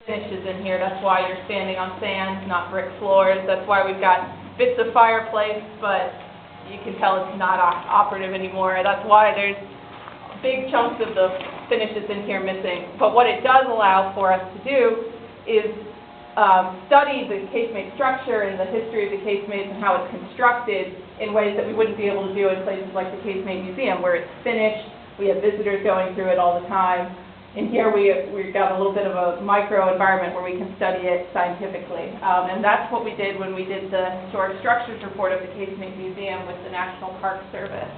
finishes in here. That's why you're standing on sand, not brick floors. That's why we've got bits of fireplace, but you can tell it's not operative anymore. That's why there's big chunks of the finishes in here missing. But what it does allow for us to do is study the casemate structure and the history of the casemates and how it's constructed in ways that we wouldn't be able to do in places like the Casemate Museum, where it's finished. We have visitors going through it all the time. And here we've got a little bit of a micro-environment where we can study it scientifically. And that's what we did when we did the Historic Structures report of the Casemate Museum with the National Park Service.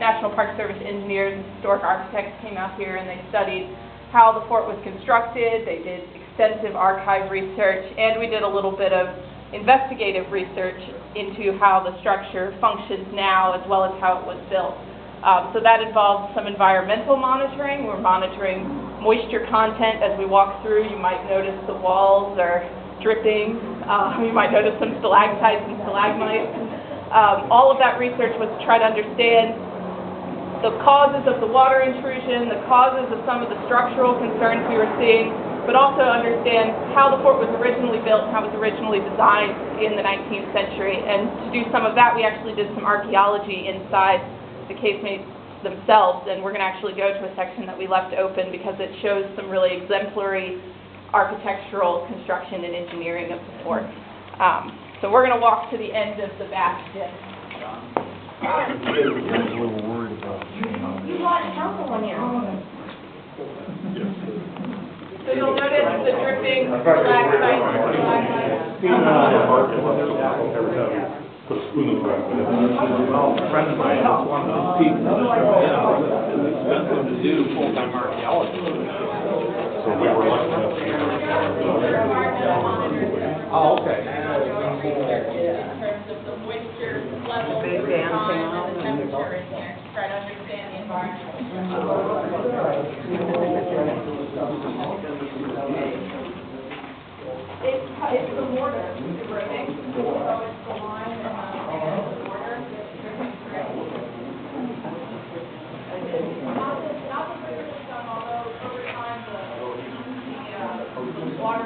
National Park Service engineers and historic architects came out here and they studied how the fort was constructed. They did extensive archive research, and we did a little bit of investigative research into how the structure functions now as well as how it was built. So that involves some environmental monitoring. We're monitoring moisture content as we walk through. You might notice the walls are dripping. You might notice some stalactites and stalagmites. All of that research was to try to understand the causes of the water intrusion, the causes of some of the structural concerns we were seeing, but also understand how the fort was originally built and how it was originally designed in the 19th century. And to do some of that, we actually did some archaeology inside the casemates themselves, and we're going to actually go to a section that we left open because it shows some really exemplary architectural construction and engineering of the fort. So we're going to walk to the end of the bastion. You bought a couple on your own. So you'll notice the dripping stalactites and stalagmites. Put a spoon in front of it. Well, a friend of mine was one of those people, it's expensive to do full-time archaeology. So we were lucky enough to get Oh, okay. In terms of the moisture level through time and the temperature in here, to try to understand the environment. It's the mortar eroding, so it's the line and the mortar dripping through. Not the river that's done, although over time the water has started to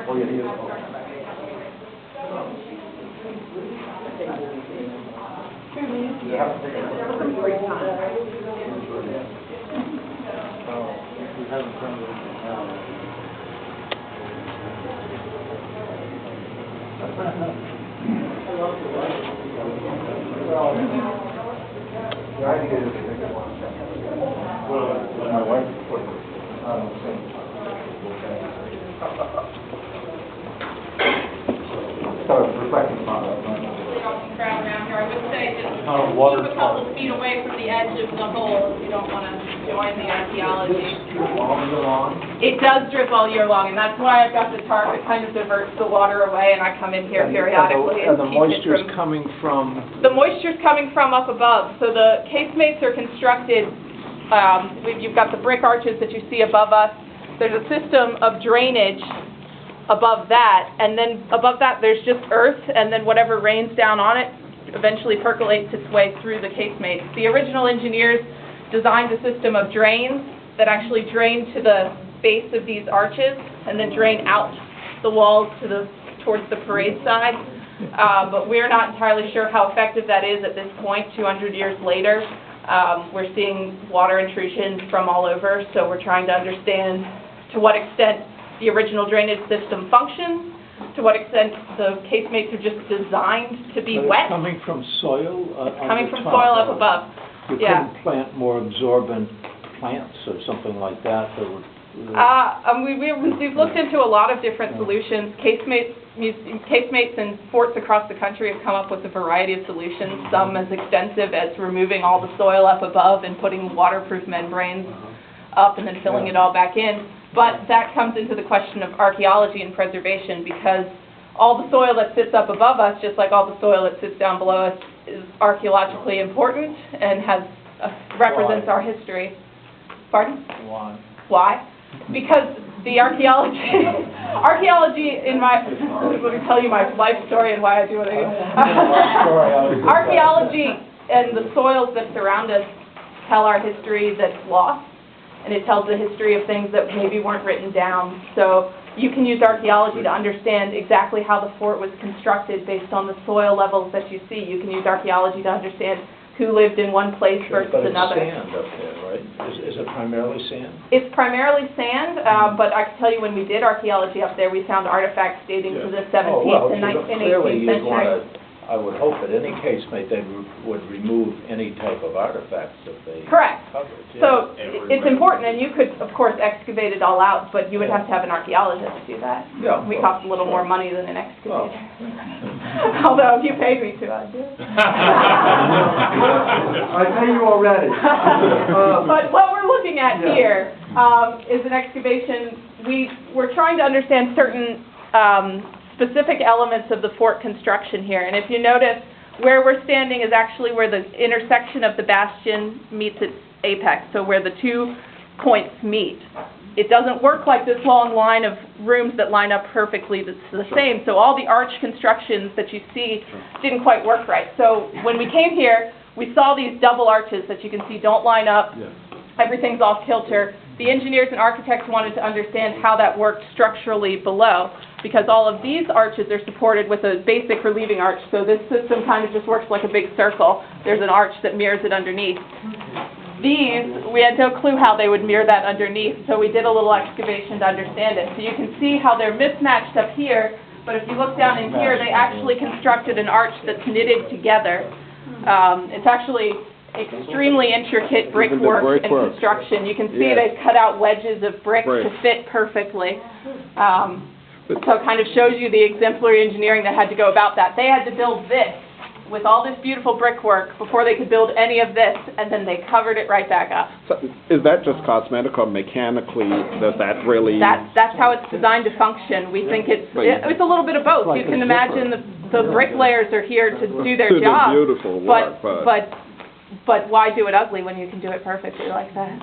my wife put reflecting on it. crowd around here. I would say just keep water a couple feet away from the edge of the hole if you don't want to join the archaeology. It does drip all year long, and that's why I've got the tarp. It kind of diverts the water away, and I come in here periodically and the keep moisture's it from... coming from? The moisture's coming from up above. So the casemates are constructed, you've got the brick arches that you see above us. There's a system of drainage above that, and then above that there's just earth, and then whatever rains down on it eventually percolates its way through the casemates. The original engineers designed a system of drains that actually drain to the base of these arches and then drain out the walls towards the parade side. But we're not entirely sure how effective that is at this point, 200 years later. We're seeing water intrusion from all over, so we're trying to understand to what extent the original drainage system functions, to what extent the casemates are just designed to be wet. It's coming from soil? Coming from soil up above. You couldn't plant more absorbent plants or something like that that would... We've looked into a lot of different solutions. Casemates and forts across the country have come up with a variety of solutions, some as extensive as removing all the soil up above and putting waterproof membranes up and then filling it all back in. But that comes into the question of archaeology and preservation, because all the soil that sits up above us, just like all the soil that sits down below us, is archaeologically important and represents our history. Pardon? Why? Why? Because the archaeology in my, let me tell you my life story and why I do what I do. Archaeology and the soils that surround us tell our history that's lost, and it tells the history of things that maybe weren't written down. So You can use archaeology to understand exactly how the fort was constructed based on the soil levels that you see. You can use archaeology to understand who lived in one place versus But it's another. sand up there, right? Is it primarily sand? It's primarily sand, but I can tell you when we did archaeology up there, we found artifacts dating to the 17th Oh, well, and 19th and clearly 18th you'd want century. to, I would hope at any case, they would remove any type of artifacts if they Correct. covered. Yeah. So it's important, and you could, of course, excavate it all out, but you would have to have an archaeologist do that. Yeah. We cost a little more money than an Well. excavator. Although if you paid me to, I'd do it. I pay you already. But what we're looking at here is an excavation. We're trying to understand certain specific elements of the fort construction here. And if you notice, where we're standing is actually where the intersection of the bastion meets its apex, so where the 2 points meet. It doesn't work like this long line of rooms that line up perfectly that's the same, so all the arch constructions that you see didn't quite work right. So when we came here, we saw these double arches that you can see don't line up. Everything's off kilter. The engineers and architects wanted to understand how that worked structurally below, because all of these arches are supported with a basic relieving arch. So this system kind of just works like a big circle. There's an arch that mirrors it underneath. These, we had no clue how they would mirror that underneath, so we did a little excavation to understand it. So you can see how they're mismatched up here, but if you look down in here, they actually constructed an arch that's knitted together. It's actually extremely intricate brickwork and construction. You can see they've cut out wedges of brick to fit perfectly. So it kind of shows you the exemplary engineering that had to go about that. They had to build this with all this beautiful brickwork before they could build any of this, and then they covered it right back up. So is that just cosmetic or mechanically, does that really? That's how it's designed to function. We think it's a little bit of both. You can imagine the bricklayers are here to do their job. Beautiful work, but why do it ugly when you can do it perfectly like that?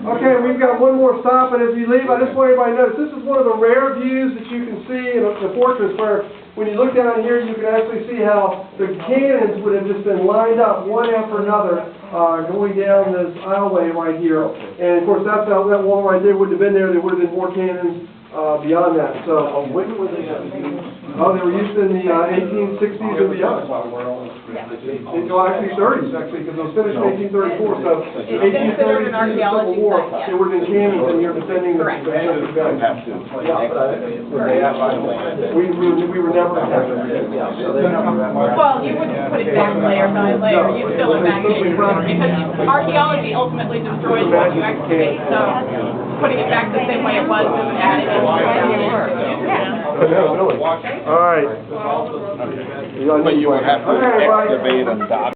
Okay, we've got one more stop, and as we leave, I just want everybody to notice, this is one of the rare views that you can see in the fortress where when you look down here, you can actually see how the cannons would have just been lined up one after another going down this aisleway right here. And of course, that's how that wall right there wouldn't have been there. There would have been more cannons beyond that. So When were they used? oh, they were used in the 1860s and beyond. Until actually 30s, actually, because it was finished in 1834, so It's considered 1830s, an archaeology Civil War, site, yeah. there would have been cannons in here defending the We were never attacked. Well, you wouldn't put it back layer by layer, you'd fill it back in, because archaeology ultimately destroys what you excavate, so putting it back the same way it was isn't adding anything. All right. But you would have to Okay, everybody. excavate and dock.